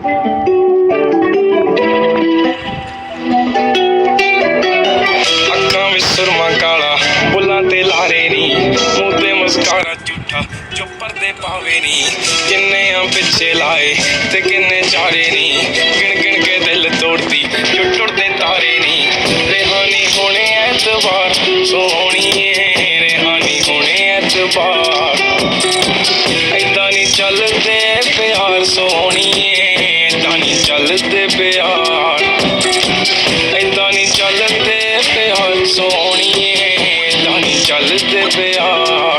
ਅੱਖਾਂ ਵਿੱਚ ਸੁਰਮਾ ਕਾਲਾ, ਬੁੱਲਾਂ ਤੇ ਲਾਰੇ ਨੀ, ਮੂੰਹ ਤੇ ਮੁਸਕਾਰਾ ਝੂਠਾ ਜੋ ਪਰਦੇ ਪਾਵੇ ਨੀ। ਕਿੰਨੇ ਆ ਪਿੱਛੇ ਲਾਏ ਤੇ ਕਿੰਨੇ ਚਾਰੇ ਨੀ, ਗਿਣ ਗਿਣ ਕੇ ਦਿਲ ਤੋੜਦੀ ਜੋ ਟੁੱਟਦੇ ਤਾਰੇ ਨੀ। ਰਿਹਾਨੀ ਹੋਣੇ ਐਤਵਾਰ ਸੋਹਣੀਏ, ਰਿਹਾਨੀ ਹੋਣੇ ਐਤਵਾਰ। ਏਦਾਂ ਨੀ ਚੱਲਦੇ ਪਿਆਰ ਸੋਹਣੀਏ, ਏਦਾਂ ਨੀ ਚੱਲਦੇ ਪਿਆਰ। ਏਦਾਂ ਨੀ ਚੱਲਦੇ ਪਿਆਰ ਸੋਹਣੀਏ, ਏਦਾਂ ਨੀ ਚੱਲਦੇ ਪਿਆਰ।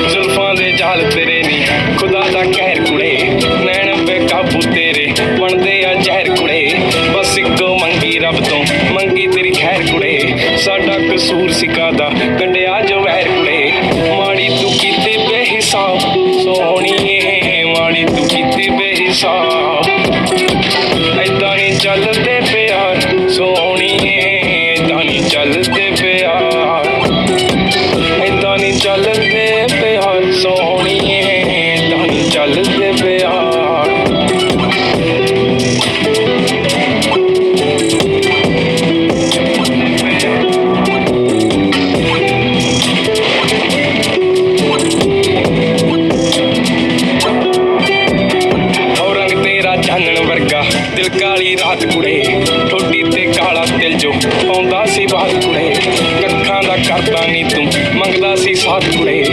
ਜ਼ੁਲਫਾਂ ਦੇ ਜਾਲ ਤੇਰੇ ਨੀ, ਖੁਦਾ ਦਾ ਕਹਿਰ ਕੁੜੇ, ਨੈਣ ਬੇਕਾਬੂ ਤੇਰੇ ਬਣਦੇ ਆ ਜ਼ਹਿਰ ਕੁੜੇ। ਬਸ ਇੱਕੋ ਮੰਗੀ ਰੱਬ ਤੋਂ, ਮੰਗੀ ਤੇਰੀ ਖੈਰ ਕੁੜੇ, ਸਾਡਾ ਕਸੂਰ ਸਿਕਾਦਾ ਕੱਢਿਆ ਜੋ ਵੈਰ ਕੁੜੇ। ਮਾੜੀ ਤੂੰ ਕੀਤੀ ਬੇਹਿਸਾਬ ਸੋਹਣੀਏ, ਮਾੜੀ ਤੂੰ ਕੀਤੀ ਬੇਹਿਸਾਬ। ਏਦਾਂ ਨੀ ਚੱਲਦੇ ਪਿਆਰ ਸੋਹਣੀਏ, ਏਦਾਂ ਨੀ ਚੱਲਦੇ ਪਿਆਰ। ਏਦਾਂ ਨੀ ਚੱਲਦੇ ਪਿਆਰ ਸੋਹਣੀਏ, ਏਦਾਂ ਨੀ ਚੱਲਦੇ ਪਿਆਰ। ਚਾਨਣ ਵਰਗਾ ਦਿਲ ਕਾਲੀ ਰਾਤ ਕੁੜੇ, ਠੋਡੀ ਤੇ ਕਾਲਾ ਤਿਲ ਜੋ ਪਾਉਂਦਾ ਸੀ ਬਾਤ ਕੁੜੇ। ਕੱਖਾਂ ਦਾ ਕਰਦਾ ਨੀ ਤੂੰ ਮੰਗਦਾ ਸੀ ਸਾਥ ਕੁੜੇ,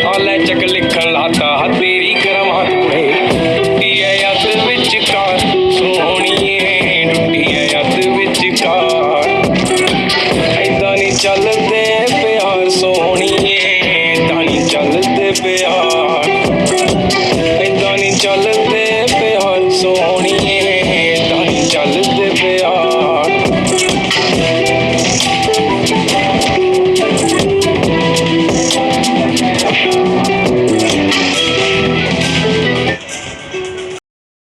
ਆ ਲੈ ਚੱਕ ਲਿਖਣ ਲਾਤਾ ਤੇਰੀ ਕਰਾਮਾਤ ਕੁੜੇ। ਟੁੱਟੀ ਐ ਅੱਧ ਵਿਚਕਾਰ ਸੋਹਣੀਏ, ਟੁੱਟੀ ਐ ਅੱਧ ਵਿਚਕਾਰ। ਏਦਾਂ ਨੀ ਚੱਲਦੇ